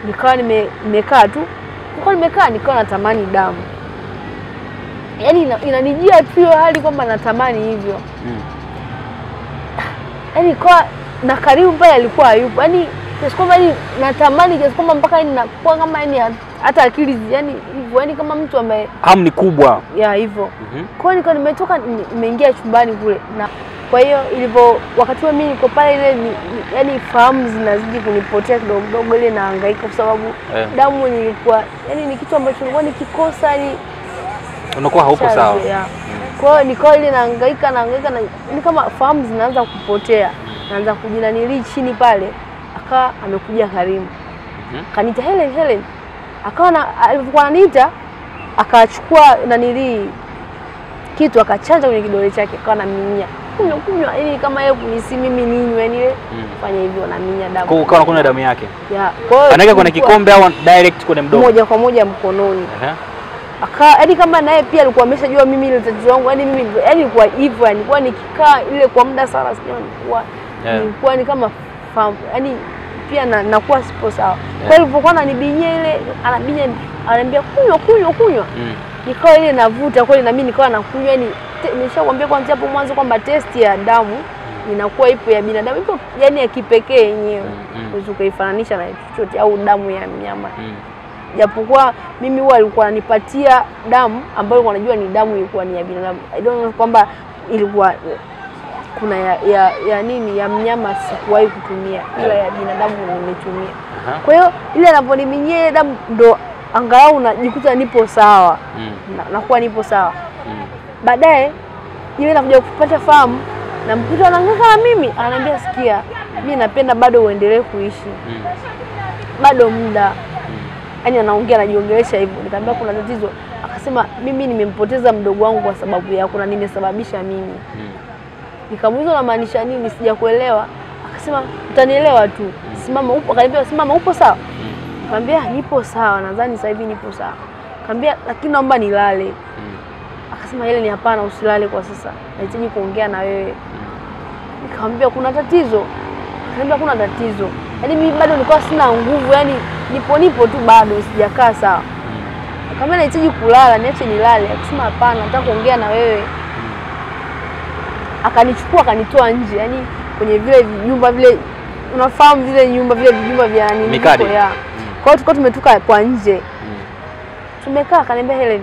nikawa nimekaa tu. Nilikuwa nimekaa nikawa natamani damu. Yaani inanijia tu hali kwamba natamani hivyo. Yaani kwa na Karimu pale alikuwa hayupo. Yaani kiasi kwamba natamani kiasi kwamba mpaka inakuwa kama yani hata akili yani hivyo, yani kama mtu ambaye hamu ni kubwa. Ya hivyo. Kwa hiyo nimetoka nimeingia chumbani kule, na kwa hiyo wakati mimi niko pale ile yani fahamu zinazidi kunipotea kidogo kidogo, ile nahangaika kwa sababu damu nilikuwa yani ni kitu ambacho nilikuwa nikikosa ni unakuwa haupo sawa. Kwa hiyo niko ile nahangaika ni kama fahamu zinaanza kupotea. Naanza kujinanili chini pale, akawa amekuja Karimu. Kanita Helen. Akawa alikuwa ananiita, akachukua nanili kitu akachanja kwenye kidole chake, akawa anaminya. Kunywa ili kama yeye kunisi mimi ninywe ile fanya hivyo na minya damu. Kwa ukawa unakunywa damu yake. Kwa hiyo anaweka kwenye kikombe au direct kwenye mdomo? Moja kwa moja mkononi. Yaani kama naye pia alikuwa ameshajua mimi ile tatizo langu, yaani mimi yaani kwa hivyo yani kwa nikikaa ile kwa muda sana nilikuwa ni kama yaani pia nakuwa sipo sawa. Kwa hiyo alipokuwa ananibinyia ile anabinya ananiambia kunywa. Nikawa ile navuta kweli na mimi nikawa nakunywa. Yani nimeshakwambia kwanza hapo mwanzo kwamba test ya damu inakuwa ipo ya binadamu ipo yani ya kipekee yenyewe. Unaweza kuifananisha na chochote au damu ya mnyama. Japokuwa mimi huwa alikuwa ananipatia damu ambayo wanajua ni damu ilikuwa ni ya binadamu. I don't know kwamba ilikuwa kuna ya nini ya mnyama sikuwahi kutumia, ila ya binadamu nimetumia. Kwa hiyo ile anaponiminyia ile damu ndo angalau najikuta nipo sawa. Nakuwa nipo sawa. Baadaye ile nakuja kupata fahamu na mkuta anaangalia na mimi ananiambia sikia, mimi napenda bado uendelee kuishi. Bado muda. Yaani anaongea anajiongelesha hivyo. Nikamwambia kuna tatizo. Akasema mimi nimempoteza mdogo wangu kwa sababu yako na nimesababisha mimi. Nikamuuliza unamaanisha nini? Sijakuelewa. Akasema utanielewa tu. Simama upo. Akaniambia simama upo sawa? Nikamwambia nipo sawa, nadhani sasa hivi nipo sawa. Nikamwambia lakini naomba nilale. Akasema ile ni hapana, usilale kwa sasa. Nahitaji kuongea na wewe. Nikamwambia kuna tatizo. Akaniambia kuna tatizo. Yaani mimi bado nilikuwa sina nguvu, yani nipo tu bado sijakaa sawa. Nikamwambia nahitaji kulala, niache nilale. Akasema hapana, nataka kuongea na wewe. Akanichukua akanitoa nje, yani kwenye vile nyumba vile unafahamu vile nyumba vile vijumba vya nini ya. Kwa hiyo tulikuwa tumetoka kwa nje. Tumekaa akaniambia Helen,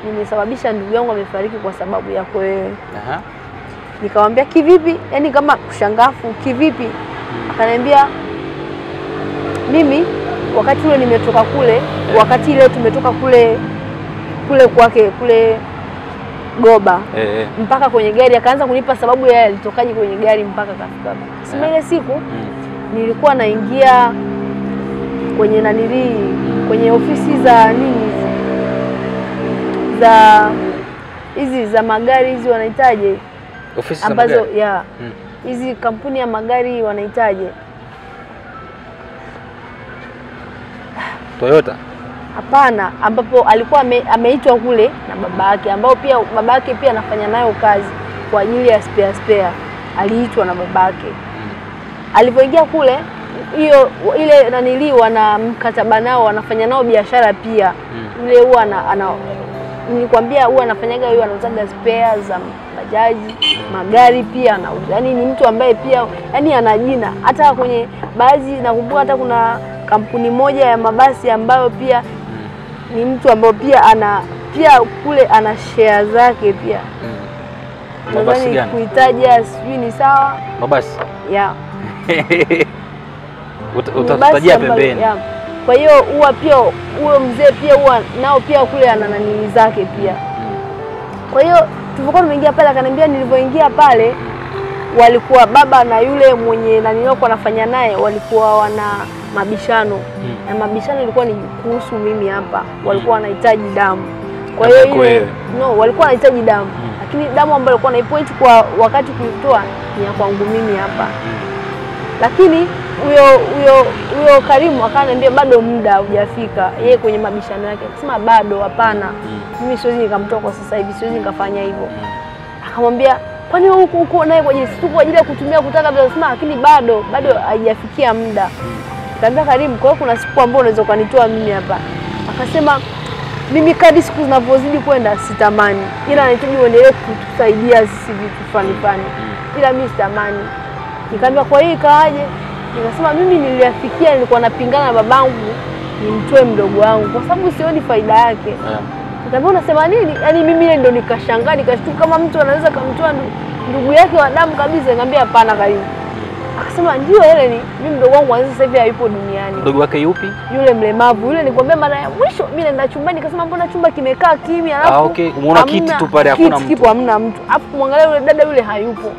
nimesababisha ndugu yangu amefariki kwa sababu yako wewe. Nikamwambia kivipi? Yani kama kushangafu kivipi? Akaniambia mimi wakati ule nimetoka kule, wakati ile tumetoka kule kwake kule Goba mpaka kwenye gari akaanza kunipa sababu yeye alitokaje kwenye gari mpaka kafika. Sema ile siku nilikuwa naingia kwenye kwenye ofisi za nini za hizi za magari hizi wanahitaji ofisi ambazo za magari hizi kampuni ya magari wanahitaji Toyota. Hapana, ambapo alikuwa ameitwa kule na babake, ambao pia babake pia anafanya nayo kazi kwa ajili ya spare. Aliitwa na babake. Alipoingia kule ile naniliwa na mkataba nao, wanafanya nao biashara pia. Ile huwa nilikwambia huwa anafanyaga yeye anauzaga spare za bajaji, magari pia anauza. Yaani ni mtu ambaye pia yani ana jina. Hata kwenye baadhi nakumbuka hata kuna kampuni moja ya mabasi ambayo pia ni mtu ambaye pia kule ana share zake pia. Mabasi gani? Kuitaja sijui ni sawa. Mabasi. Utatajia pembeni. Kwa hiyo huwa pia huyo mzee pia huwa nao pia kule ana nani zake pia. Kwa hiyo tulipokuwa tumeingia pale akaniambia nilipoingia pale walikuwa baba na yule mwenye nani wako anafanya naye walikuwa wana mabishano. Na mabishano ilikuwa ni kuhusu mimi hapa. Walikuwa wanahitaji damu. Kwa hiyo ile walikuwa wanahitaji damu. Lakini damu ambayo walikuwa wanaipoint kwa wakati kuitoa ni ya kwangu mimi hapa. Lakini huyo Karimu akaniambia bado muda hujafika. Yeye kwenye mabishano yake akasema bado hapana. Mimi siwezi nikamtoa kwa sasa hivi, siwezi nikafanya hivyo. Akamwambia kwani huko naye kwa ajili ya kutumia kutaka bila kusema, lakini bado haijafikia muda. Nikamwambia Karimu, kwa hiyo kuna siku ambayo unaweza kunitoa mimi hapa. Akasema mimi kadri siku zinavyozidi kwenda sitamani. Ila nahitaji uendelee kutusaidia sisi vitu fulani. Ila mimi sitamani. Nikamwambia kwa hiyo ikawaje? Nikasema mimi niliafikia nilikuwa napingana na babangu nimtoe mdogo wangu kwa sababu sioni faida yake. Nikamwambia unasema nini? Yaani mimi ile ndio nikashangaa nikashtuka kama mtu anaweza kumtoa ndugu yake wa damu kabisa. Nikamwambia hapana Karimu. Akasema ndio Helen, mimi mdogo wangu kwanza sasa hivi hayupo duniani. Mdogo wake yupi? Yule mlemavu. Yule nikwambia mara ya mwisho mimi naenda chumbani nikasema mbona chumba kimekaa kimya alafu okay, umeona kiti tu pale hakuna mtu. Kipo hamna mtu. Alafu kumwangalia yule dada yule hayupo.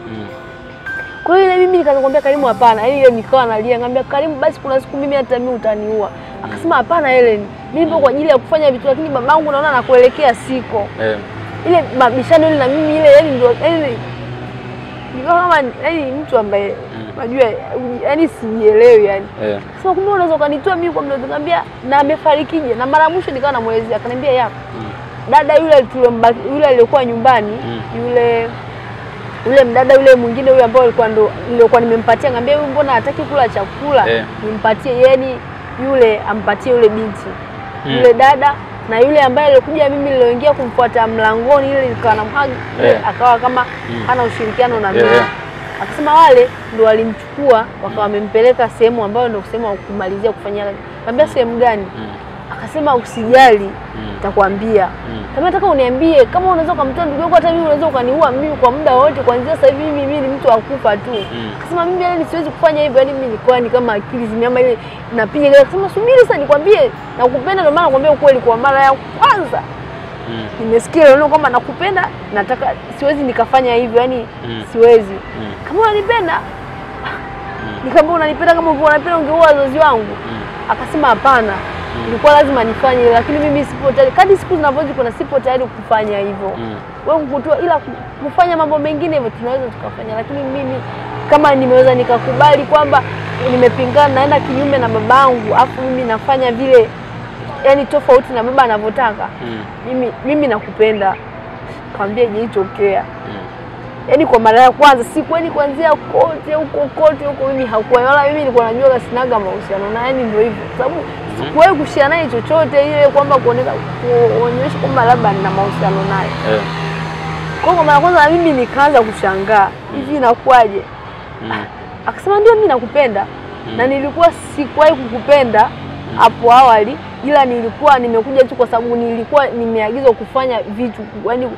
Kwa hiyo mimi nikamwambia Karimu hapana. Yaani ile nikawa nalia ngambia Karimu basi kuna siku mimi hata mimi utaniua. Akasema hapana Helen, mimi nipo kwa ajili ya kufanya vitu lakini babangu naona anakuelekea siko. Ile mabishano ile na mimi ile yani ndio yani ndio kama yani mtu ambaye unajua yani sijielewi yani. Sasa kumbe unaweza kanitoa mimi kwa mdogo. Nikamwambia na amefarikije? Na mara mwisho nikawa namuelezea akaniambia yapo. Dada yule tulombaki yule aliyekuwa nyumbani yule mdada yule mwingine yule ambao alikuwa ndo nilikuwa nimempatia ngambia huyu mbona hataki kula chakula nimpatie yani yule ampatie yule binti yule dada na yule ambaye alikuja mimi nilioingia kumfuata mlangoni ile nikawa namhagi akawa kama hana ushirikiano na mimi. Akasema wale ndo walimchukua wakawa wamempeleka sehemu ambayo ndio kusema kumalizia kufanyia. Nikamwambia sehemu gani? Akasema usijali nitakwambia. Kama nataka uniambie kama unaweza kumtoa ndugu yako hata mimi unaweza ukaniua mimi kwa muda wote kuanzia sasa hivi mimi ni mtu akufa tu. Akasema mimi yani siwezi kufanya hivyo yani mimi nilikuwa ni kama akili zimeama ile napiga ile. Akasema subiri sasa nikwambie nakupenda ndio maana nakwambia ukweli kwa mara ya kwanza. Nimesikia leo kama nakupenda nataka siwezi nikafanya hivyo yani siwezi. Kama unanipenda nikamwambia unanipenda kama unanipenda ungeua wazazi wangu. Akasema hapana. Ilikuwa lazima nifanye lakini mimi sipo tayari. Kadri siku zinavyozidi kuna sipo tayari kufanya hivyo. Wewe kukutoa ila kufanya mambo mengine hivyo tunaweza tukafanya lakini mimi kama nimeweza nikakubali kwamba nimepingana naenda kinyume na babangu afu mimi nafanya vile yani tofauti na baba anavyotaka. Mimi nakupenda. Kaambia jitokea. Yaani kwa mara ya kwanza sikwani kuanzia kote huko mimi hakuwa wala mimi nilikuwa najua sinaga mahusiano na yani ndio hivyo sababu sikuwahi kushia naye chochote ile kwamba kuonyesha kwamba labda nina mahusiano naye. Kwa mara ya kwanza mimi nikaanza kushangaa hivi inakuaje? Akasema ndio mimi nakupenda na nilikuwa sikuwahi kukupenda hapo awali ila nilikuwa nimekuja tu kwa sababu nilikuwa nimeagizwa kufanya vitu yani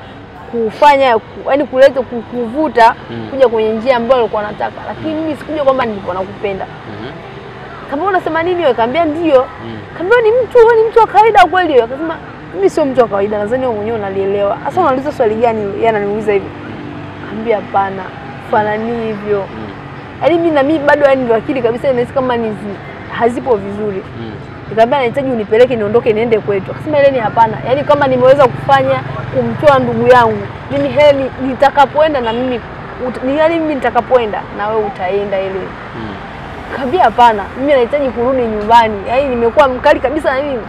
kufanya yani kuleta kuvuta kuja kwenye njia ambayo alikuwa anataka lakini mimi sikuja kwamba nilikuwa nakupenda. Kama unasema nini wewe? Kaambia ndio. Kaambia ni mtu wa kawaida kweli wewe? Akasema mimi sio mtu wa kawaida nadhani wewe mwenyewe unalielewa. Sasa unauliza swali gani yeye ananiuliza hivi? Kaambia hapana fanani hivyo. Yaani mimi na mimi bado yani ndio akili kabisa inahisi kama hazipo vizuri. Nikamwambia nahitaji unipeleke niondoke niende kwetu. Akasema Helen hapana. Yaani kama nimeweza kufanya kumtoa ndugu yangu, mimi Helen nitakapoenda na mimi yaani mimi nitakapoenda na wewe utaenda ile. Nikamwambia hapana. Mimi nahitaji kurudi nyumbani. Yaani nimekuwa mkali kabisa na mimi.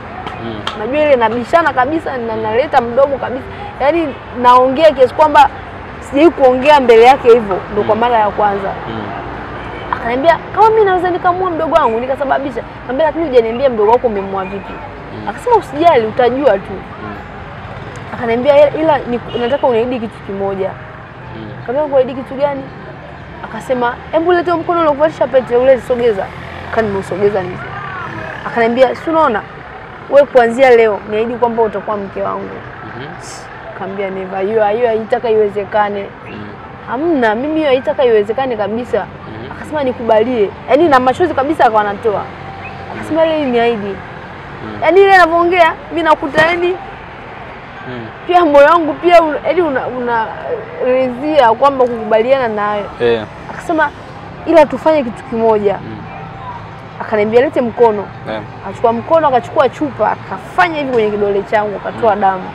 Najua ile nabishana kabisa na naleta mdomo kabisa. Yaani naongea kiasi kwamba sijai kuongea mbele yake hivyo ndio kwa mara ya kwanza. Akaniambia kama mimi naweza nikamua mdogo wangu nikasababisha. Nikamwambia lakini hujaniambia mdogo wako umemua vipi? Akasema usijali utajua tu. Akaniambia ila nataka uniahidi kitu kimoja. Nikamwambia kuahidi kitu gani? Akasema hebu lete mkono unakuvatisha pete ule sogeza. Nimeusogeza nini? Akaniambia si unaona wewe kuanzia leo niahidi kwamba utakuwa mke wangu. Nikamwambia never hiyo haitaka iwezekane. Hamna mimi hiyo haitaka iwezekane kabisa. Akasema nikubalie. Yaani na machozi kabisa akawa anatoa. Akasema ile ni ahidi. Yaani ile anapoongea mimi nakuta yani pia moyo wangu pia yaani unaridhia kwamba kukubaliana nayo. Akasema ila tufanye kitu kimoja. Akaniambia lete mkono. Achukua mkono akachukua chupa akafanya hivi kwenye kidole changu akatoa damu.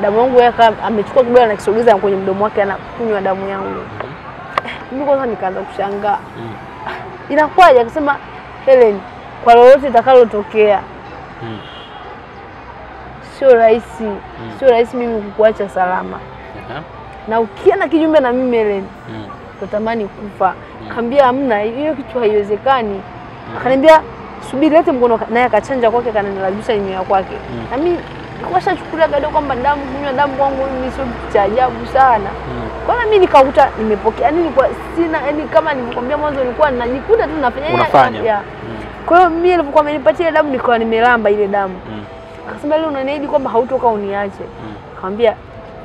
Damu yangu yake amechukua kidole na kisogeza kwenye mdomo wake anakunywa damu yangu. Mimi kwanza nikaanza kushangaa. Inakuwaje? Akasema Helen kwa lolote litakalotokea sio rahisi. Sio rahisi mimi kukuacha salama. Na ukienda kinyume na mimi Helen utatamani kufa. Kaambia hamna hiyo kitu haiwezekani. Akaniambia subiri lete mkono, naye akachanja kwake kananilazimisha ninywe kwake. Na mimi nilikuwa chukulia gado kwamba damu, kunywa damu kwangu mimi sio cha ajabu sana. Kwa hiyo mimi nikakuta nimepokea, yani nilikuwa sina, yani kama nilikwambia mwanzo nilikuwa ninajikuta tu nafanya. Kwa hiyo mimi nilipokuwa amenipatia damu nilikuwa nimelamba ile damu. Akasema leo unaniahidi kwamba hautoka uniache. Akamwambia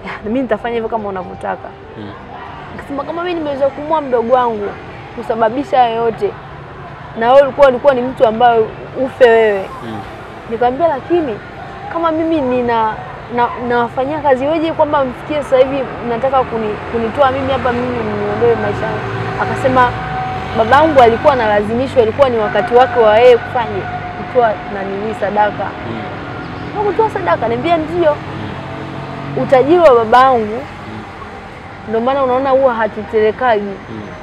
na mimi nitafanya hivyo kama unavyotaka. Akasema kama mimi nimeweza kumua mdogo wangu kusababisha yote, na wewe ulikuwa ni mtu ambaye ufe wewe. Nikamwambia lakini kama mimi nawafanyia kazi weje kwamba mfikie sasa hivi nataka kunitoa mimi hapa, mimi niondoe maisha yangu. Akasema babangu alikuwa analazimishwa, ilikuwa ni wakati wake wa yeye kufanya kutoa sadaka. Na kutoa sadaka, niambia ndio utajiri wa babangu. Ndio maana unaona huwa hatutelekaji.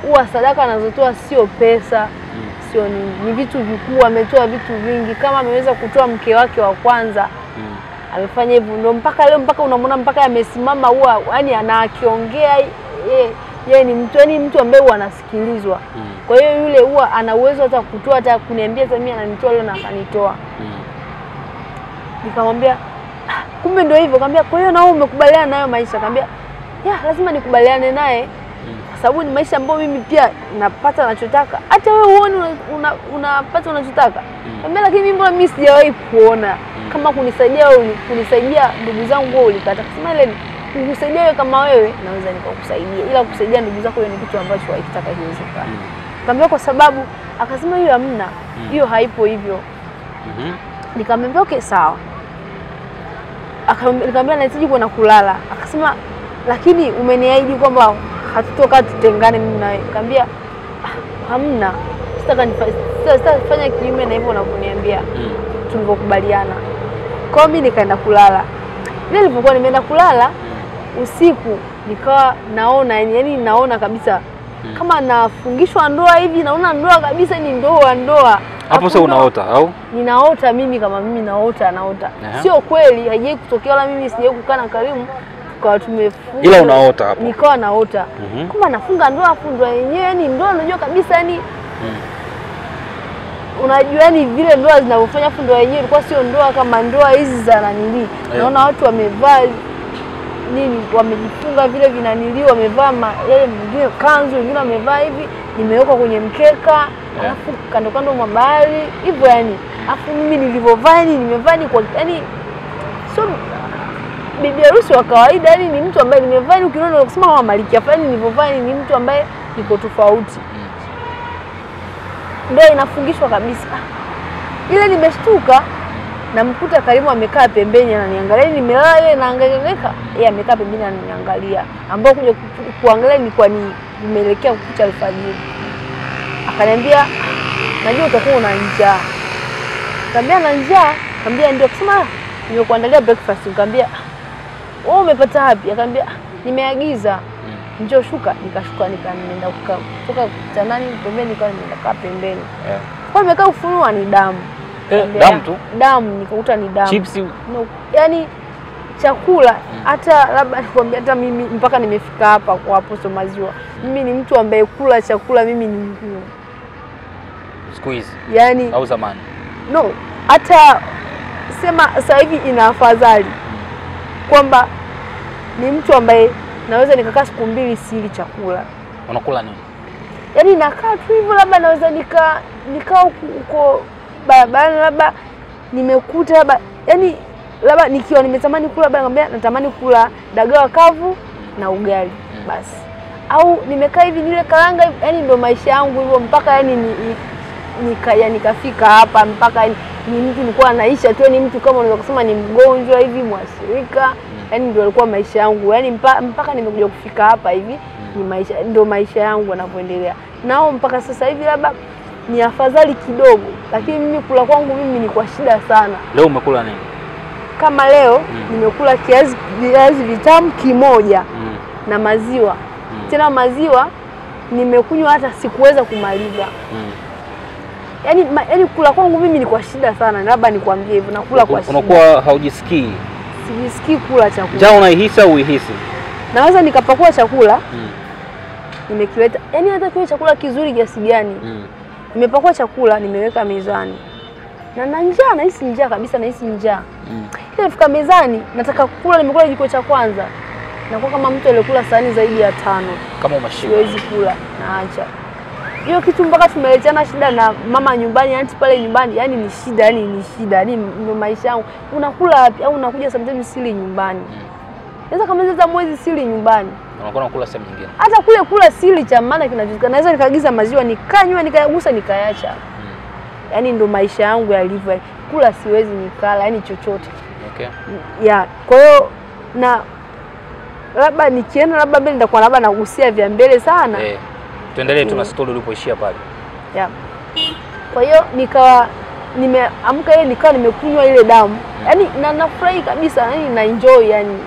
Huwa sadaka anazotoa sio pesa, sio ni vitu vikubwa, ametoa vitu vingi. Kama ameweza kutoa mke wake wa kwanza, amefanya hivyo, ndio mpaka leo, mpaka unamwona mpaka amesimama, huwa yani anakiongea yeye ni mtu ambaye huwa anasikilizwa. Kwa hiyo yule huwa ana uwezo hata kutoa, hata kuniambia mimi ananitoa leo na akanitoa. Nikamwambia kumbe ndio hivyo. Akamwambia kwa hiyo na wewe umekubaliana nayo maisha? Akamwambia lazima nikubaliane naye kwa sababu ni maisha ambayo mimi pia napata ninachotaka. Hata wewe uone unapata unachotaka. Akamwambia lakini mimi mbona mimi sijawahi kuona kama kunisaidia ndugu zangu wewe ulikata. Kusema ile kukusaidia wewe kama wewe naweza nikakusaidia, ila kusaidia ndugu zako ni kitu ambacho haikitaka kiwezekana. Akamwambia kwa sababu, akasema hiyo hamna, hiyo haipo hivyo. Nikamwambia okay sawa. Nikamwambia nahitaji kwenda kulala. Akasema lakini umeniahidi kwamba hatutoka tutengane mimi na wewe. Nikamwambia hamna, sitafanya kinyume na hivyo unavyoniambia tulivyokubaliana. Kwa mimi nikaenda kulala. Ile nilipokuwa nimeenda kulala usiku nikawa naona naona kabisa kama nafungishwa ndoa hivi, naona ndoa kabisa ni ndoa. Hapo sasa unaota au? Ninaota mimi kama mimi naota. Sio kweli, haijai kutokea, wala mimi sijawahi kukaa na Karimu kwa tumefunga. Ila unaota hapo. Nikawa naota. Kama nafunga ndoa, ndoa yenyewe ndoa unajua kabisa unajua vile ndoa zinavyofanya, ndoa yenyewe ilikuwa sio ndoa kama ndoa hizi za nanili. Naona watu wamevaa wamejifunga vile vinanili, wamevaa yale mwingine kanzu, wengine wamevaa hivi, nimewekwa kwenye mkeka, alafu kando mwa bahari hivyo Alafu mimi nilivovaa nimevaa kwa so bibi harusi wa kawaida, ni mtu ambaye nimevaa ukiona kusema kama malikia fulani, nilivovaa ni mtu ambaye niko tofauti. Ndio inafungishwa kabisa. Ile nimeshtuka namkuta Karimu amekaa pembeni ananiangalia, nimelala ile naangaika, yeye amekaa pembeni ananiangalia, ambao kuja kuangalia nilikuwa nimeelekea kukucha alfajiri. Akaniambia najua utakuwa una njaa. Nikamwambia na njaa. Nikamwambia ndio. Kusema nimekuandalia breakfast. Nikamwambia wewe umepata wapi? Akaniambia nimeagiza. Njoo shuka. Nikashuka nikaenda kutoka kitandani pembeni, nikawa nimekaa pembeni. Kwa nimekaa kufunua ni damu. Damu tu? Damu, nikakuta ni damu. Chips? No, chakula hata labda nikwambia, hata mimi mpaka nimefika hapa kwa hapo maziwa. Mimi ni mtu ambaye kula chakula mimi ni ngumu. Squeeze. Au zamani. No, hata sema sasa hivi ina afadhali kwamba ni mtu ambaye naweza nikakaa siku 2 sili chakula. Unakula nini? Nakaa tu hivyo, labda naweza nikao huko barabarani, labda nimekuta labda nikiwa nimetamani kula, labda ngambia natamani kula dagaa kavu na ugali basi. Au nimekaa hivi nile karanga, ndio maisha yangu hivyo mpaka nikafika hapa, mpaka ni mtu nilikuwa naisha tu, ni mtu kama unaweza kusema ni mgonjwa hivi mwasirika. Ndio alikuwa maisha yangu. Mpaka nimekuja kufika hapa hivi ni maisha, ndio maisha yangu yanapoendelea. Nao mpaka sasa hivi labda ni afadhali kidogo, lakini mimi kula kwangu mimi ni kwa shida sana. Leo umekula nini? Kama leo nimekula viazi vitamu kimoja na maziwa. Tena maziwa nimekunywa hata sikuweza kumaliza. Kula kwangu mimi ni kwa shida sana, labda nikwambie hivyo, nakula kwa shida. Unakuwa haujisikii? Sijisikii kula chakula. Njaa unaihisi au uhisi? Naweza nikapakua chakula nimekileta, hata kiwe chakula kizuri kiasi gani. Nimepakua chakula nimeweka mezani, na njaa, nahisi njaa kabisa, nahisi njaa. Ile nifika mezani nataka kula, nimekula jiko cha kwanza. Nakuwa kama mtu aliyekula sahani zaidi ya 5. Kama umeshiba. Siwezi kula, naacha. Hiyo kitu mpaka tumeletana shida na mama nyumbani, aunti pale nyumbani, yani ni shida, yani ndio maisha yangu. Unakula wapi au unakuja sometimes sili nyumbani. Naweza kama sasa mwezi sili nyumbani. Unakuwa unakula sehemu nyingine. Hata kule kula sili cha maana kinajulikana. Naweza nikaagiza maziwa nikanywa nikayagusa nikaacha. Yani ndio maisha yangu yalivyo. Kula siwezi nikala, yani chochote. Okay. Ya, kwa hiyo na labda nikienda labda mbele nitakuwa labda nagusia vya mbele sana. Tuendelee tuna story ulipoishia pale. Ya. Kwa hiyo nikawa nimeamka ile nikawa nimekunywa ile damu. Yaani nafurahi kabisa, yani na enjoy yani.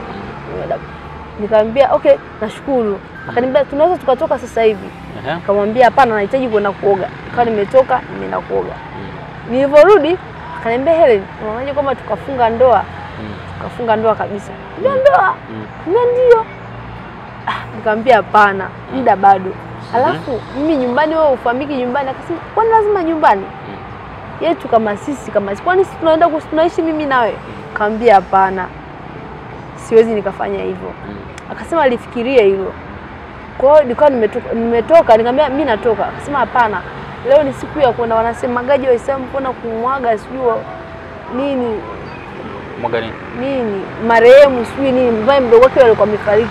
Nikamwambia okay, nashukuru. Akaniambia tunaweza tukatoka sasa hivi. Nikamwambia hapana, nahitaji kwenda kuoga. Nikawa nimetoka, nimeenda kuoga. Nilivorudi akaniambia Helen, unaonaje kama tukafunga ndoa? Tukafunga ndoa kabisa. Ndoa? Ndio. Nikamwambia hapana, muda bado. Alafu mimi nyumbani, wewe ufahamiki nyumbani. Akasema kwani lazima nyumbani? Yetu kama sisi kwani sisi tunaenda tunaishi mimi nawe? Nikamwambia hapana, siwezi nikafanya hivyo. Akasema alifikiria hilo. Kwa hiyo nilikuwa nimetoka, nikamwambia mimi natoka. Akasema hapana, leo ni siku ya kwenda, wanasemagaje Waislamu, kwenda kumwaga sijui nini. Mwaga nini? Nini? Marehemu sijui nini, mbaye mdogo wake alikuwa amefariki.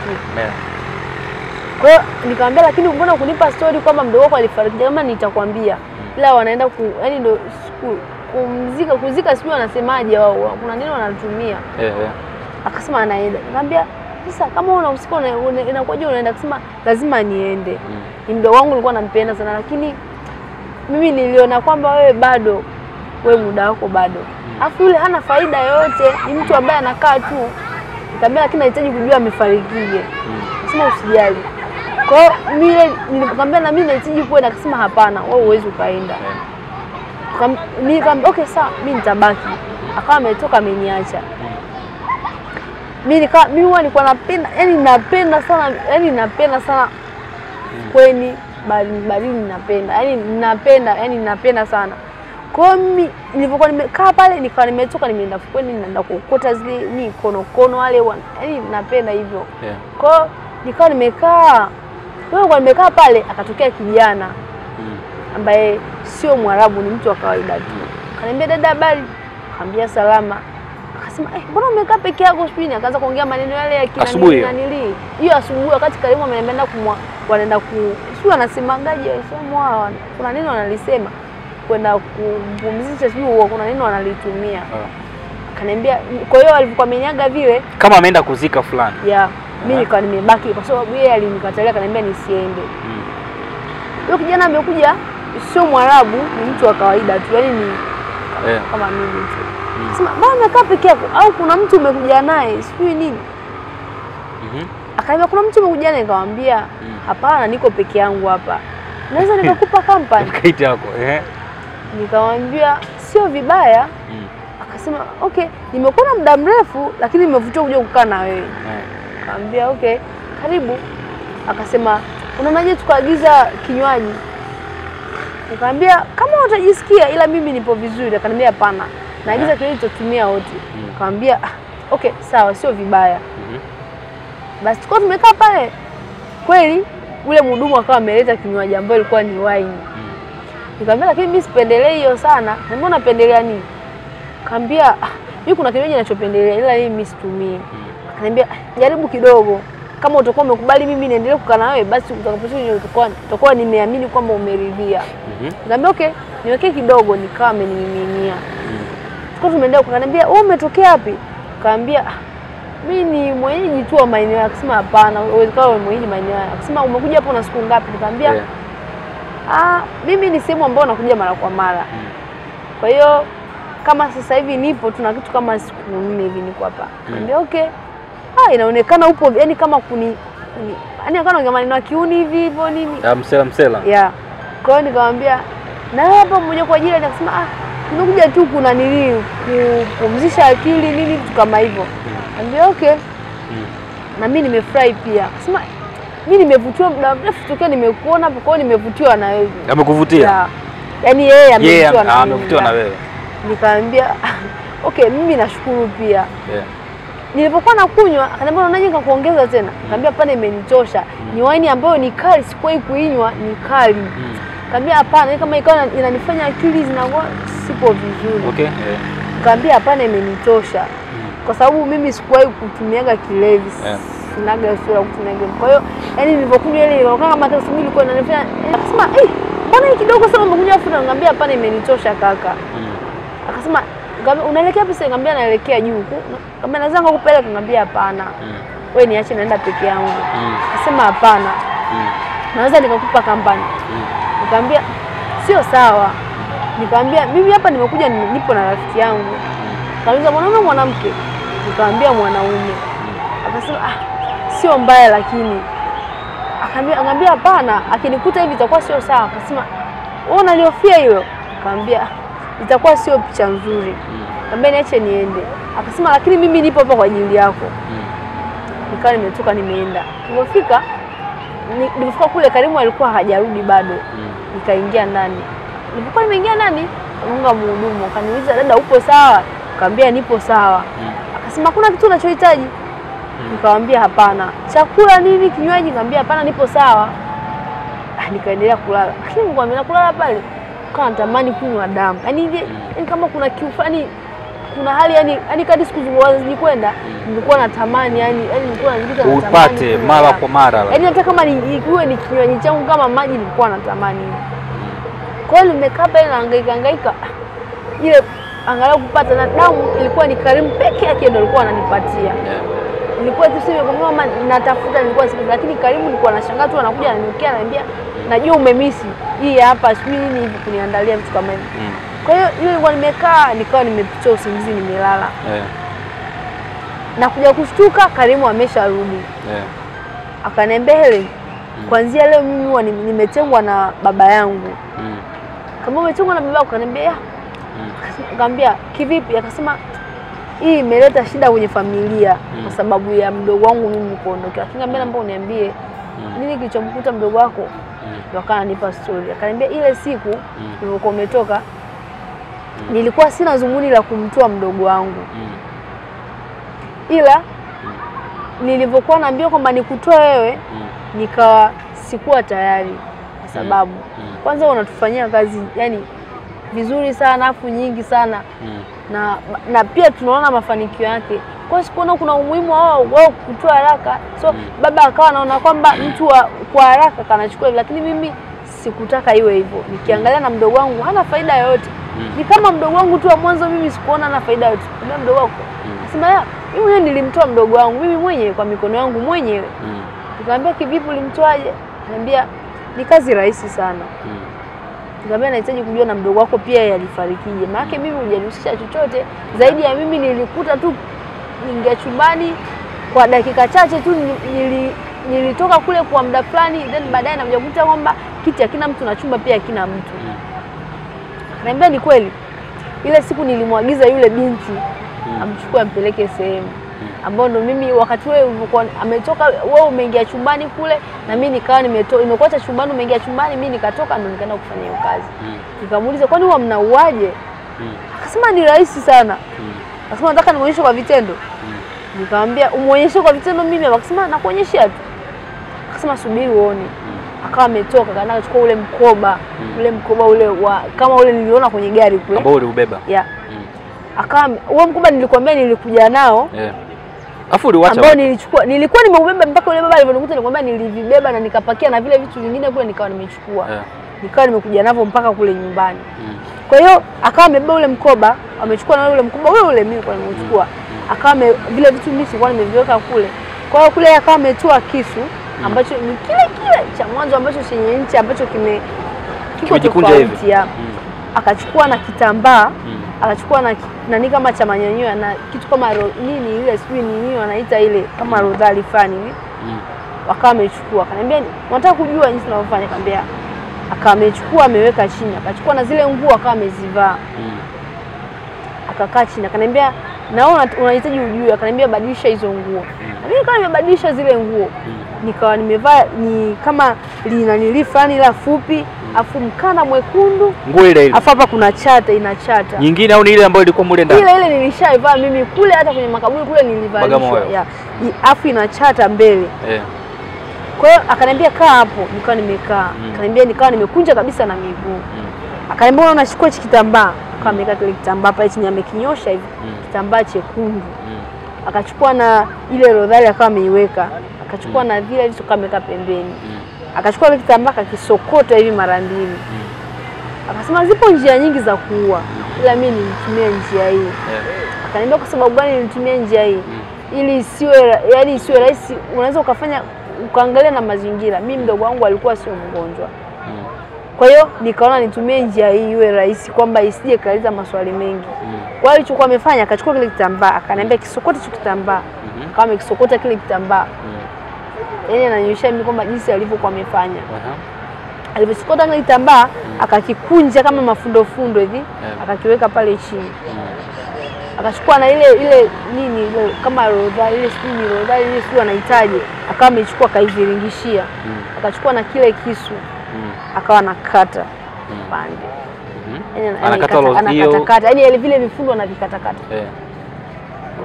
Kwa hiyo nikamwambia lakini mbona kunipa story kwamba mdogo wako alifariki? Kama nitakwambia. Ila wanaenda yani ndio kuzika sijui wanasemaje wao. Kuna nini wanatumia? Akasema anaenda. Nikamwambia sasa kama unahusika inakuwaje unaenda? Akasema lazima niende. Ni mdogo wangu nilikuwa nampenda sana, lakini mimi niliona kwamba wewe bado, wewe muda wako bado. Afu yule hana faida yoyote, ni mtu ambaye anakaa tu. Nikamwambia lakini nahitaji kujua amefarikije. Akasema usijali. Kwa hiyo mimi nilikwambia na mimi nahitaji kwenda. Akasema hapana, wewe huwezi ukaenda. Nikamwambia okay sawa, mimi nitabaki. Akawa ametoka ameniacha. Mimi huwa nilikuwa napenda, yani napenda sana kweni baridi ninapenda. Yani napenda sana. Kwa hiyo mimi nilipokuwa nimekaa pale nikawa nimetoka nimeenda fukweni naenda kuokota zile kono wale yani napenda hivyo. Kwa hiyo nikawa nimekaa. Kwa nimekaa pale akatokea kijana ambaye sio Mwarabu, ni mtu wa kawaida tu. Akaniambia dada habari? Akamwambia salama. Akasema mbona umekaa peke yako spini? Akaanza kuongea maneno yale ya kina nini. Hiyo asubuhi wakati karibu ameniambia wanaenda sio anasemangaje Waislamu hawa. Kuna neno wanalisema kwenda kumpumzisha sio, kuna neno wanalitumia. Akaniambia kwa hiyo alipokuwa amenyaga vile kama ameenda kuzika fulani. Mimi nikawa nimebaki kwa sababu yeye alinikatalia, akaniambia nisiende. Huyo kijana amekuja sio Mwarabu, ni mtu wa kawaida tu, yani ni kama mimi tu. Sema bwana umekaa peke yako au kuna mtu umekuja naye sijui nini? Akaniambia kuna mtu umekuja naye. Nikamwambia hapana, niko peke yangu hapa. Naweza nikakupa company? Kaiti yako. Nikamwambia sio vibaya. Akasema okay, nimekuona muda mrefu lakini nimevutiwa kuja kukaa na wewe. Nikamwambia okay, karibu. Akasema unaonaje tukaagiza kinywaji? Nikamwambia kama utajisikia, ila mimi nipo vizuri. Akaniambia hapana, naagiza kinywaji tutumia wote. Nikamwambia okay sawa, sio vibaya. Basi tukao tumekaa pale. Kweli ule mhudumu akawa ameleta kinywaji ambacho ilikuwa ni wine. Nikamwambia lakini mimi sipendelei hiyo sana. Mbona unapendelea nini? Nikamwambia mimi kuna kinywaji ninachopendelea ila mimi situmii. Akaniambia jaribu kidogo. Kama utakuwa umekubali mimi niendelee kukaa na wewe, basi utakapokuwa utakuwa nimeamini kwamba umeridhia. Nikamwambia okay, niwekee kidogo. Nikawa amenimiminia. Tukao tumeenda, akaniambia wewe umetokea wapi? Nikamwambia mimi ni mwenyeji tu wa maeneo. Akasema hapana, wewe kama mwenyeji maeneo. Akasema umekuja hapo na siku ngapi? Nikamwambia mimi ni sehemu ambayo nakuja mara kwa mara. Kwa hiyo kama sasa hivi nipo tuna kitu kama siku 4 hivi niko hapa. Nikamwambia okay. Inaonekana upo yani kama yani kama maneno ya kiuni hivi hivyo nini? Msela. Kwa hiyo nikamwambia na hapa mmoja kwa ajili akasema nimekuja tu kuna nini kupumzisha akili nini kitu kama hivyo. Nikamwambia okay. Na mimi nimefurahi pia. Akasema mimi nimevutiwa muda mrefu tokea nimekuona hapo, kwa hiyo nimevutiwa na wewe. Amekuvutia? Yaani yeye amevutiwa na wewe. Nikamwambia okay, mimi nashukuru pia. Yeah. Nilipokuwa nakunywa akaniambia unaje nikakuongeza tena. Nikamwambia hapana, imenitosha. Ni wine ambayo ni kali, sikuwahi kuinywa, ni kali. Nikamwambia hapana, kama ikawa inanifanya akili zinakuwa sipo vizuri. Okay. Nikamwambia hapana, imenitosha. Kwa sababu mimi sikuwahi kutumiaga kilevi. Sinaga sura kutumiaga. Kwa hiyo yani nilipokunywa ile ilikuwa kama hata asubuhi ilikuwa inanifanya akasema mbona hii kidogo sana umekunywa afu? Nikamwambia hapana, imenitosha kaka. Akasema unaelekea pesa? Nikamwambia naelekea juu. Kama naweza nikakupeleka? Nikamwambia hapana. Wewe niache naenda peke yangu. Akasema hapana. Naweza nikakupa kampani. Nikamwambia sio sawa. Nikamwambia mimi hapa nimekuja nipo na rafiki yangu. Kauliza mwanaume mwanamke? Nikamwambia mwanaume. Akasema sio mbaya lakini. Akaniambia hapana, akinikuta hivi itakuwa sio sawa. Akasema wewe unalihofia hilo? Nikamwambia itakuwa sio picha nzuri. Nikamwambia niache niende. Akasema lakini mimi nipo hapa kwa ajili yako. Nikawa nimetoka nimeenda. Nilipofika kule Karimu alikuwa hajarudi bado. Nikaingia ndani. Nilipokuwa nimeingia ndani, munga mhudumu akaniuliza dada upo sawa? Nikamwambia nipo sawa. Akasema kuna kitu unachohitaji? Nikamwambia hapana. Chakula nini, kinywaji? Nikamwambia hapana, nipo sawa. Nikaendelea kulala. Lakini nikamwambia kulala pale kwa natamani kunywa damu. Yaani kama kuna kiu fulani, kuna hali yani kadri siku zilikwenda nilikuwa natamani yani nilikuwa najikuta natamani upate mara kwa mara. Yaani hata kama ikiwe ni kinywaji changu kama maji nilikuwa natamani. Kwa hiyo nimekaa pale na hangaika ile angalau kupata, na damu ilikuwa ni Karimu peke yake ndio alikuwa ananipatia. Nilikuwa tuseme kwa mama natafuta, nilikuwa siku, lakini Karimu nilikuwa nashangaa tu anakuja ananiokea ananiambia najua umemisi hii hapa sijui nini hivi kuniandalia vitu kama hivi. Kwa hiyo ile nilikuwa nimekaa nikawa nimepitia usingizi nimelala. Na kuja kushtuka Karimu amesharudi. Akaniambia Helen, kuanzia leo mimi nimetengwa na baba yangu. Kama umetengwa na baba yako? Akaniambia Nikamwambia kivipi? Akasema hii imeleta shida kwenye familia kwa sababu ya mdogo wangu mimi kuondoka. Akaniambia naomba uniambie nini kilichomkuta mdogo wako. Ndio akanipa story. Akaniambia ile siku nilipokuwa umetoka nilikuwa sina zumuni la kumtoa mdogo wangu. Ila nilipokuwa naambia kwamba nikutoe wewe nikawa sikuwa tayari kwa sababu kwanza unatufanyia kazi yani vizuri sana afu nyingi sana na pia tunaona mafanikio yake. Kwa hiyo sikuona kuna umuhimu wao kutoa haraka. So baba akawa anaona kwamba mtu kwa haraka kanachukua, lakini mimi sikutaka iwe hivyo. Nikiangalia na mdogo wangu hana faida yoyote. Ni kama mdogo wangu tu wa mwanzo mimi sikuona hana faida yoyote. Kwa mdogo wako nasema mimi mwenyewe nilimtoa mdogo wangu mimi mwenyewe kwa mikono yangu mwenyewe. Nikamwambia kivipi ulimtoaje? Ananiambia ni kazi rahisi sana. Nikamwambia nahitaji kujua na mdogo wako pia yalifarikije. Maana mimi hujanihusisha chochote zaidi ya mimi nilikuta tu ningia chumbani kwa dakika chache tu nilitoka kule kwa muda fulani, then baadaye nakuja kukuta kwamba kiti hakina mtu na chumba pia hakina mtu. Ananiambia ni kweli. Ile siku nilimwagiza yule binti amchukue ampeleke sehemu ambao ndo mimi wakati wewe ulikuwa ametoka, wewe umeingia chumbani kule na mimi nikawa nimekuacha chumbani, umeingia chumbani, mimi nikatoka ndo nikaenda kufanya hiyo kazi. Nikamuuliza kwani huwa mnauaje? Akasema ni rahisi sana. Akasema nataka nimuonyeshe kwa vitendo. Nikamwambia umuonyeshe kwa vitendo mimi? Akasema nakuonyeshia tu. Akasema subiri uone. Akawa ametoka kaenda kuchukua ule mkoba, ule mkoba ule kama ule niliona kwenye gari kule ambao ule ubeba. Akawa huo mkoba nilikwambia nilikuja nao. Afu uliacha ambao nilikuwa nimeubeba mpaka ule baba alivyokuta, nikwambia nilivibeba na nikapakia na vile vitu vingine kule nikawa nimechukua. Nikawa nimekuja navyo mpaka kule nyumbani. Kwa hiyo akawa amebeba ule mkoba, amechukua na ule mkoba ule mimi kwa nimechukua. Akawa vile vitu mimi sikuwa nimeviweka kule. Kwa hiyo kule akawa ametoa kisu ambacho ni kile cha mwanzo ambacho chenye nchi ambacho kiko tofauti. Akachukua na kitambaa, akachukua na nani kama cha manyanyoya na kitu kama nini ile sijui nini wanaita ile kama rodhali fani hivi. Akawa amechukua. Akaniambia unataka kujua jinsi ninavyofanya? Akaniambia akawa amechukua ameweka chini, akachukua na zile nguo akawa amezivaa. Akakaa chini akaniambia naona unahitaji ujue. Akaniambia badilisha hizo nguo. Mimi nikawa nimebadilisha zile nguo. Nikawa nimevaa ni kama linanili fulani la fupi, afu mkanda mwekundu. Nguo ile ile. Afu hapa kuna chata, ina chata. Nyingine au ni ile ambayo ilikuwa mule ndani? Ile nilishaivaa mimi kule, hata kwenye makaburi kule nilivalishwa. Yeah. Afu ina chata mbele. Kwa hiyo akaniambia kaa hapo, nikawa nimekaa. Akaniambia nikawa nimekunja kabisa na miguu. Akaniambia unachukua hichi kitambaa. Kama ameka kile kitambaa pale chini amekinyosha hivi. Kitambaa chekundu. Akachukua na ile rodhali akawa ameiweka. Akachukua na vile alichokuwa ameka pembeni. Akachukua ile kitambaa akakisokota hivi mara mbili. Akasema zipo njia nyingi za kuua, ila mimi nilitumia njia hii. Akaniambia kwa sababu gani nilitumia njia hii? Ili isiwe rahisi, unaweza ukafanya ukaangalia na mazingira. Mimi mdogo wangu alikuwa sio mgonjwa. Kwa hiyo nikaona nitumie njia hii iwe rahisi kwamba isije kaliza maswali mengi. Kwa hiyo alichokuwa amefanya akachukua kile kitambaa, akaniambia kisokote hicho kitambaa. Kama amekisokota kile kitambaa. Yaani ananionyesha mimi kwamba jinsi alivyokuwa amefanya. Alivyosokota kile kitambaa akakikunja kama mafundo hivi, akakiweka pale chini. Akachukua na ile nini ile kama rodha ile sio anahitaji, akawa amechukua kaiviringishia. Akachukua na kile kisu akawa anakata pande. Anakata yaani vile vifundo anavikatakata.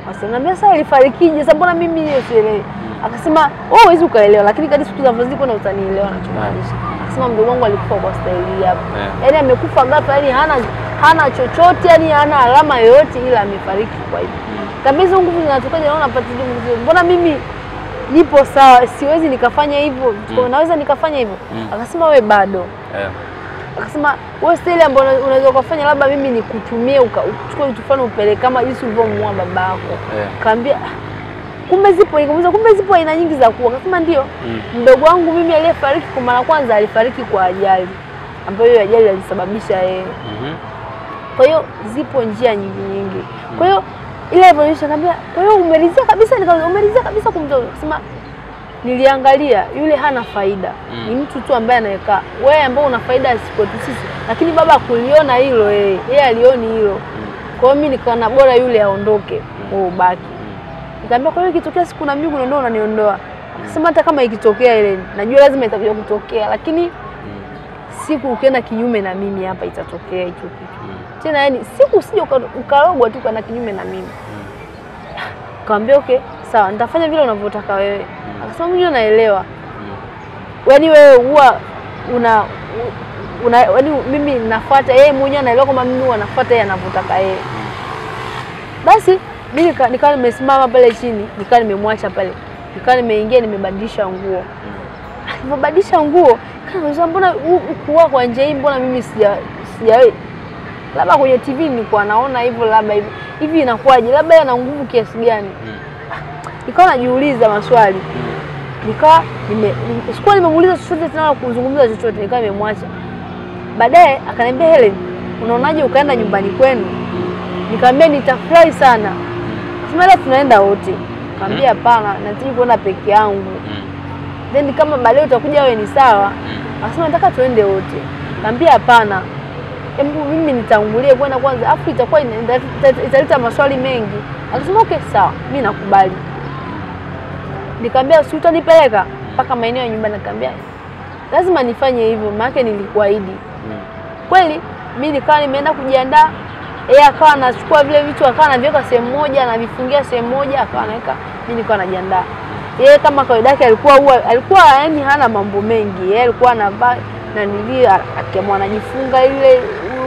Akasema sasa ilifarikije? Sababu mbona mimi hiyo sielewi. Akasema huwezi ukaelewa, lakini kadri siku zinavozidi na utanielewa anachomaanisha. Akasema mdogo wangu alikufa kwa staili hapo. Yaani amekufa ghafla, yaani hana chochote, yaani hana alama yoyote, ila amefariki kwa hivyo. Kabisa nguvu zinatokaje, naona napata nguvu. Mbona mimi nipo sawa, siwezi nikafanya hivyo. Naweza nikafanya hivyo. Akasema wewe bado. Akasema wewe staili ambayo unaweza kufanya labda mimi nikutumie uchukue vitu fulani upeleke kama jinsi ulivyomuua babako. Kaambia kumbe zipo aina nyingi za kuua. Akasema ndio. Mdogo wangu mimi aliyefariki kwa mara kwanza alifariki kwa ajali ambayo hiyo ajali alisababisha yeye. Kwa hiyo zipo njia nyingi. Kwa hiyo ile evolution kaambia, kwa hiyo umelizia kabisa kumtoa. Akasema niliangalia yule hana faida. Ni mtu tu ambaye anaweka. Wewe ambao una faida kwetu sisi, lakini baba kuliona hilo yeye alioni hilo. Kwa hiyo mimi nikaona bora yule aondoke, wewe ubaki. Nikamwambia kwa hiyo ikitokea siku na mimi unaondoa unaniondoa. Akasema hata kama ikitokea ile najua lazima itakuja kutokea, lakini siku ukienda kinyume na mimi hapa itatokea hicho kitu. Tena yani siku usije ukarogwa tu kana kinyume na mimi. Nikamwambia okay, sawa, nitafanya vile unavyotaka wewe. Akasema mimi naelewa. Yaani wewe huwa yaani mimi nafuata yeye mwenyewe, anaelewa kama mimi huwa nafuata yeye anavyotaka yeye. Basi mimi nikawa nimesimama pale chini, nikawa nimemwacha pale. Nikawa nimeingia nimebadilisha nguo. Nimebadilisha nguo, kana mbona ukuwa kwa nje hii, mbona mimi sijawe. Labda kwenye TV nilikuwa naona hivyo, labda hivi inakuwaje? Labda yana nguvu kiasi gani? Nikawa najiuliza maswali. Sikuwa nimemuuliza chochote tena kuzungumza chochote, nikawa nimemwacha. Baadaye akaniambia Helen, unaonaje ukaenda nyumbani kwenu? Nikamwambia nitafurahi sana. Akasema leo tunaenda wote. Nikamwambia hapana, nataka kwenda peke yangu. Then kama baadaye utakuja wewe ni sawa. Akasema nataka tuende wote. Nikamwambia hapana. Mimi nitangulie kwenda kwanza, afu itakuwa italeta maswali mengi. Akasema okay sawa, mimi nakubali. Nikamwambia si utanipeleka mpaka maeneo ya nyumbani? Nikamwambia lazima nifanye hivyo, maana nilikuahidi. Kweli mimi nikawa nimeenda kujiandaa, yeye akawa anachukua vile vitu akawa anaviweka sehemu moja na vifungia sehemu moja akawa anaweka, mimi nilikuwa najiandaa. Yeye kama kawaida yake alikuwa yani hana mambo mengi. Yeye alikuwa anavaa na nilia akiamua anajifunga ile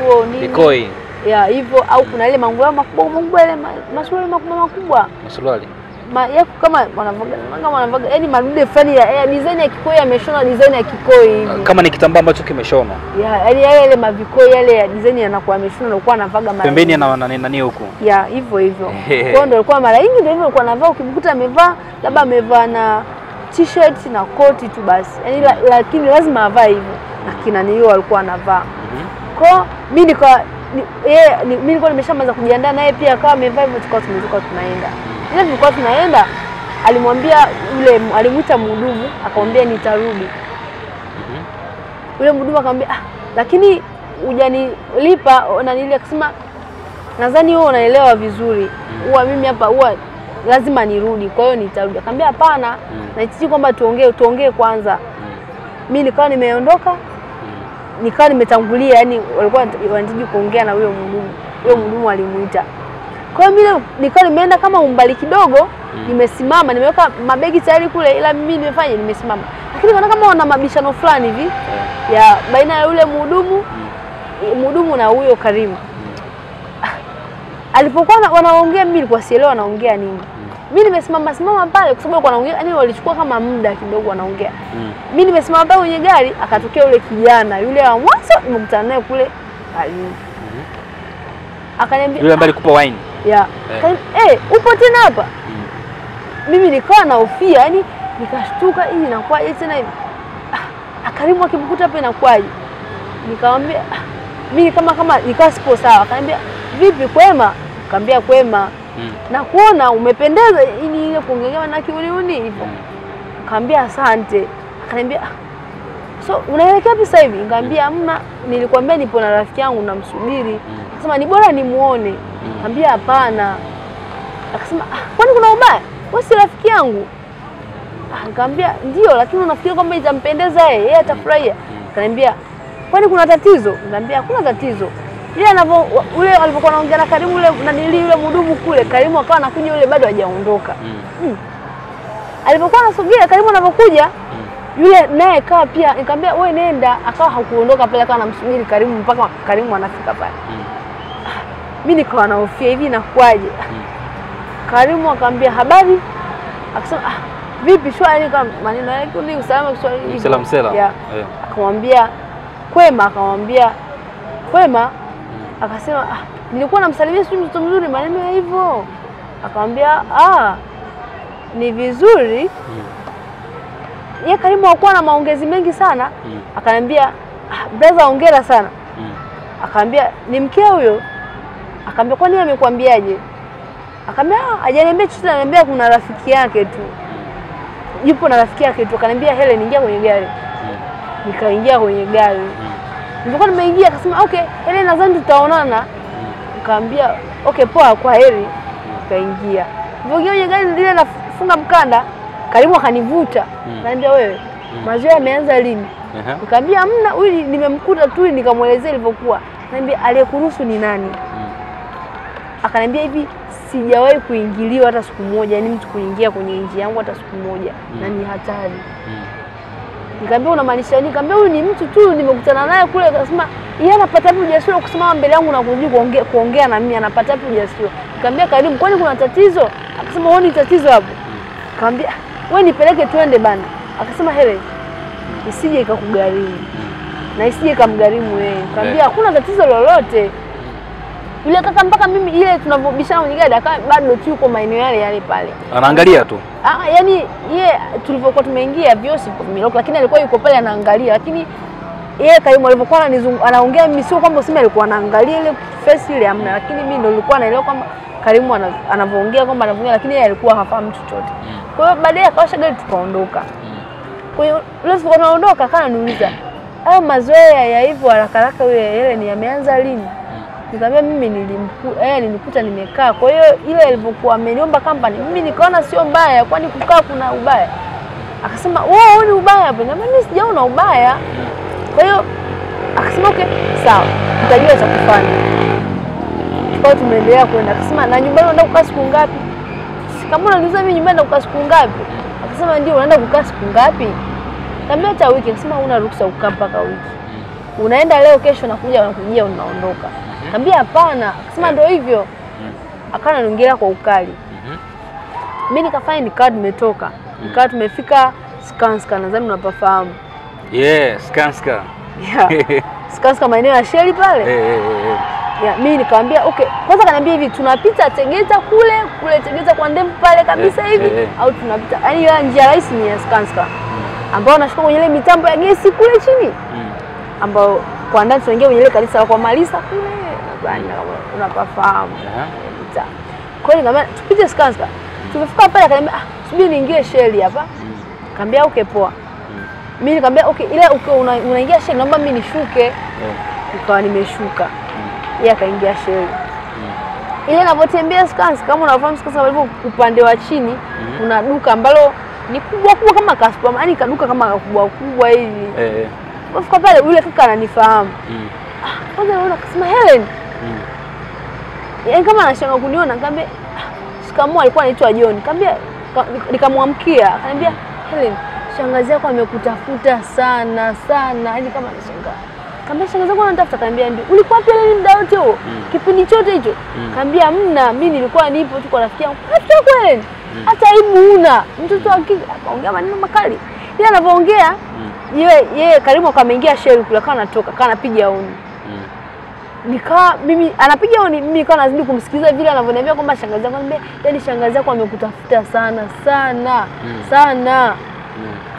huo nini Nikoi. Ya hivyo, au kuna ile manguo makubwa ile masuruali makubwa. Masuruali. Yako kama wanavaga yani madude fulani ya design ya kikoi, ameshona design ya kikoi hivi. Kama ni kitambaa ambacho kimeshona. Yaani yale mavikoi yale ya design yanakuwa ameshona na alikuwa anavaga mara. Pembeni na nani huko. Ya hivyo. Kwa hiyo ndio alikuwa mara nyingi ndio hivyo alikuwa anavaa, ukimkuta amevaa labda amevaa na t-shirt na koti tu basi. Yaani lakini lazima avae hivyo. Lakini nilio alikuwa anavaa. Kwa mimi nilikuwa nimeshaanza kujiandaa, naye pia akawa amevaa hivyo, tukao tunaenda. Ile tulikuwa tunaenda, alimwambia yule alimuita mhudumu, akamwambia nitarudi. Yule mhudumu akamwambia lakini hujanilipa na nili. Akasema nadhani wewe unaelewa vizuri. Huwa mimi hapa huwa lazima nirudi, kwa hiyo nitarudi. Akamwambia hapana, nahitaji kwamba tuongee kwanza. Mimi nikawa nimeondoka, nikawa nimetangulia, yani walikuwa wanataka kuongea na huyo mhudumu. Huyo mhudumu alimuita. Kwa hiyo mimi nikawa nimeenda kama umbali kidogo, nimesimama, nimeweka mabegi tayari kule, ila mimi nimefanya nimesimama. Lakini kana kama wana mabishano fulani hivi ya baina ya yule mhudumu na huyo Karimu. Alipokuwa wanaongea mimi nilikuwa sielewa wanaongea nini. Mimi nimesimama pale kwa sababu wanaongea, yani walichukua kama muda kidogo wanaongea. Mimi nimesimama pale kwenye gari, akatokea yule kijana, yule wa mwanzo nimekutana naye kule Karimu. Akaniambia yule ambaye alikupa wine. Yeah. Upo tena hapa? Mimi nikawa na hofia, yani nikashtuka, hii inakuwaje tena hivi? Karimu akimkuta hapa inakuwaje? Nikamwambia mimi kama nikawa sipo sawa. Akaniambia vipi, kwema? Nikamwambia kwema. Na kuona umependeza, ile kuongea na kiuniuni hivyo. Nikamwambia asante. Akaniambia so unaelekea wapi sasa hivi? Nikamwambia hamna, nilikwambia nipo na rafiki yangu namsubiri. Akasema ni bora nimuone. Nikamwambia hapana. Akasema kwani kuna ubaya? Wewe si rafiki yangu. Nikamwambia ndio, lakini unafikiri kwamba itampendeza yeye atafurahia? Akaniambia kwani kuna tatizo? Nikamwambia hakuna tatizo. Yule alipokuwa anaongea na Karimu yule mhudumu kule, Karimu akawa anakuja, yule bado hajaondoka. Alipokuwa anasogea Karimu anapokuja, yule naye kaa pia, nikamwambia wewe nenda, akawa hakuondoka pale, akawa anamsubiri Karimu mpaka Karimu anafika pale. Mimi nikawa nahofia hivi inakuaje. Karimu akamwambia habari. Akasema vipi shwari, kama maneno yake ni usalama Kiswahili. Msela. Akamwambia kwema, akamwambia kwema. Akasema nilikuwa namsalimia sio mtoto mzuri, maneno ya hivyo. Akamwambia ni vizuri. Yeye Karimu hakuwa na maongezi mengi sana. Akaniambia brother hongera sana. Akamwambia ni mkeo huyo? Akamwambia kwani amekwambiaje? Akamwambia hajaniambia chochote, ananiambia kuna rafiki yake tu. Yupo na rafiki yake tu. Akaniambia Helen ingia kwenye gari. Nikaingia kwenye gari. Nilipokuwa nimeingia akasema okay, Helen nadhani tutaonana. Nikamwambia okay poa, kwa heri. Nikaingia. Nilipoingia kwenye gari lile nafunga mkanda, Karimu akanivuta. Akaniambia wewe, mazoea yameanza lini? Nikamwambia hamna, huyu nimemkuta tu nikamuelezea ilivyokuwa. Akaniambia aliyekuruhusu ni nani? Akaniambia hivi sijawahi kuingiliwa hata siku moja, yani mtu kuingia kwenye nchi yangu hata siku moja, na ni hatari. Nikamwambia unamaanisha nini? Nikamwambia huyu ni mtu tu nimekutana naye kule. Akasema yeye anapata wapi ujasiri wa kusimama mbele yangu na kuongea na mimi, anapata wapi ujasiri? Nikamwambia Karimu kwani kuna tatizo? Akasema huoni tatizo hapo. Nikamwambia wewe nipeleke twende bana. Akasema Helen isije ikakugharimu na isije ikamgharimu yeye. Nikamwambia hakuna tatizo lolote. Yule kaka mpaka mimi ile tunavobishana kwenye gari akawa bado tu yuko maeneo yale pale. Anaangalia tu. Yani yeye tulipokuwa tumeingia vyosi vimeloka, lakini alikuwa yuko pale anaangalia. Lakini yeye Karimu alipokuwa anaongea mimi sio kwamba useme alikuwa anaangalia ile face ile hamna, lakini mimi ndio nilikuwa naelewa kwamba Karimu anavyoongea kwamba anavyoongea, lakini yeye alikuwa hafahamu chochote. Kwa hiyo baadaye akawasha gari tukaondoka. Kwa hiyo leo tunaondoka kana niuliza mazoea ya hivyo haraka yule ni yameanza lini? Nikamwambia mimi nilikuta nimekaa. Kwa hiyo ile alipokuwa ameniomba company mimi nikaona sio mbaya, kwani kukaa kuna ubaya? Akasema wewe ni ubaya hapo. Nikamwambia mimi sijaona ubaya. Kwa hiyo akasema okay sawa, tutajua cha kufanya. Kwa hiyo tumeendelea kwenda. Akasema na nyumbani unaenda kukaa siku ngapi? Kama unaniuliza mimi nyumbani naenda kukaa siku ngapi? Akasema ndio, unaenda kukaa siku ngapi? Nikamwambia hata wiki. Akasema huna ruhusa kukaa mpaka wiki. Unaenda leo, kesho nakujia unaondoka. Nikamwambia hapana. Akasema ndio hivyo. Akana niongea kwa ukali. Mimi nikafanya nikawa nimetoka. Nikawa tumefika Skanska, nadhani unapafahamu. Skanska. Skanska maeneo ya Sheli pale. Mimi nikamwambia okay. Kwanza kaniambia hivi tunapita Tegeta kule Tegeta kwa ndembo pale kabisa hivi au tunapita. Yaani ile njia rahisi ni ya Skanska. Ambao unashuka kwenye ile mitambo ya gesi kule chini. Ambao kwa ndani tunaingia kwenye ile kanisa kwa Malisa kule. Nadhani unapafahamu. Kwa hiyo nikamwambia tupite Skanska. Tumefika pale akaniambia subiri niingie Sheli hapa. Nikamwambia okay poa. Mimi nikamwambia okay ile unaingia Sheli naomba mimi nishuke. Nikawa nimeshuka. Yeye akaingia Sheli. ile ninapotembea Skanska, kama unafahamu Skanska walivyo upande wa chini kuna duka ambalo ni kubwa kama Kaspa, yani kaduka kama kubwa hivi. Kufika pale yule kaka ananifahamu. Kwanza naona akasema Helen. Yaani kama anashanga kuniona nikamwambia shikamoo, alikuwa anaitwa John. Nikamwambia nikamwamkia, akaniambia Helen, shangazi yako amekutafuta sana. Yaani kama anashangaa. Nikamwambia shangazi yako anatafuta, akaniambia ndio. Ulikuwa wapi ile muda wote huo? Kipindi chote hicho? Nikamwambia hamna, mimi nilikuwa nipo tu kwa rafiki yangu. Rafiki yako Helen? Hata aibu una. Mtoto wa kike akaongea maneno makali. Yeye anapoongea yeye Karimu akameingia shell kule, akawa anatoka, akawa anapiga honi. Nikawa mimi anapiga honi, mimi nikawa nazidi kumsikiliza vile anavyoniambia kwamba shangazi yako, anambia yani shangazi yako amekutafuta sana.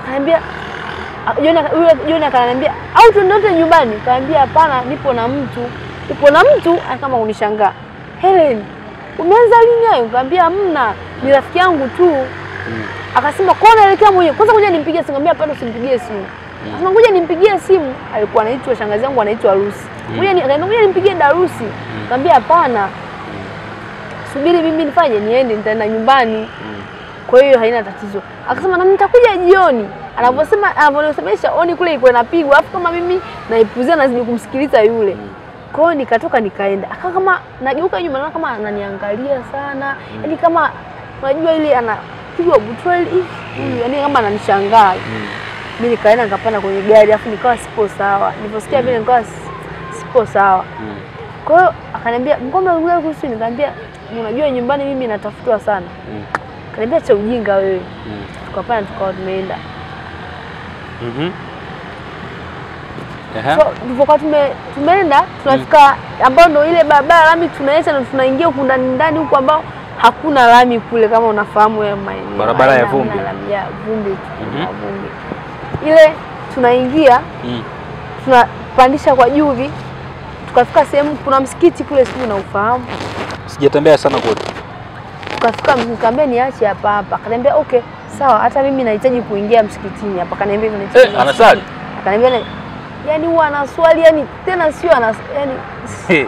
Akaniambia Jona akaniambia au tuondoke nyumbani? Akaniambia hapana, nipo na mtu. Upo na mtu? Kama unishangaa. Helen, umeanza lini hayo? Nikamwambia hamna, ni rafiki yangu tu. Akasema kwa naelekea mwenyewe. Kwanza ngoja nimpigie simu. Nikamwambia hapana, usimpigie simu. Akasema ngoja nimpigie simu. Alikuwa anaitwa shangazi yangu anaitwa Lucy. Ngoja nimpigie Darusi. Nikamwambia hapana. Subiri mimi nifanye niende, nitaenda nyumbani. Kwa hiyo haina tatizo. Akasema na nitakuja jioni. Anavyosemesha oni kule iko inapigwa. Alafu kama mimi naipuzia nazidi kumsikiliza yule. Kwa hiyo nikatoka nikaenda. Akawa kama nageuka nyuma naona kama ananiangalia sana. Yaani kama unajua ile anapigwa butweli hivi. Yaani kama ananishangaa. Mimi nikaenda nikapanda kwenye gari afu nikawa sipo sawa. Niliposikia vile nikawa sipo sawa. Kwa hiyo akaniambia ngombe ngoja kuhusu, nikamwambia unajua nyumbani mimi natafutwa sana. Akaniambia cha ujinga wewe. Tukapanda tukawa tumeenda. So tulipokuwa tumeenda tunafika ambao ndio ile barabara lami tunaenda na tunaingia huko ndani huko ambao hakuna lami kule, kama unafahamu ya maeneo. Barabara ya vumbi. Ya vumbi. Vumbi. Ile tunaingia tunapandisha kwa juu hivi. Tukafika sehemu kuna msikiti kule, sio na ufahamu. Sijatembea sana kote. Tukafika, nikamwambia niache hapa. Akaniambia okay, sawa, hata mimi nahitaji kuingia msikitini hapa. Akaniambia anasali. Akaniambia yani huwa anaswali, yani tena sio yani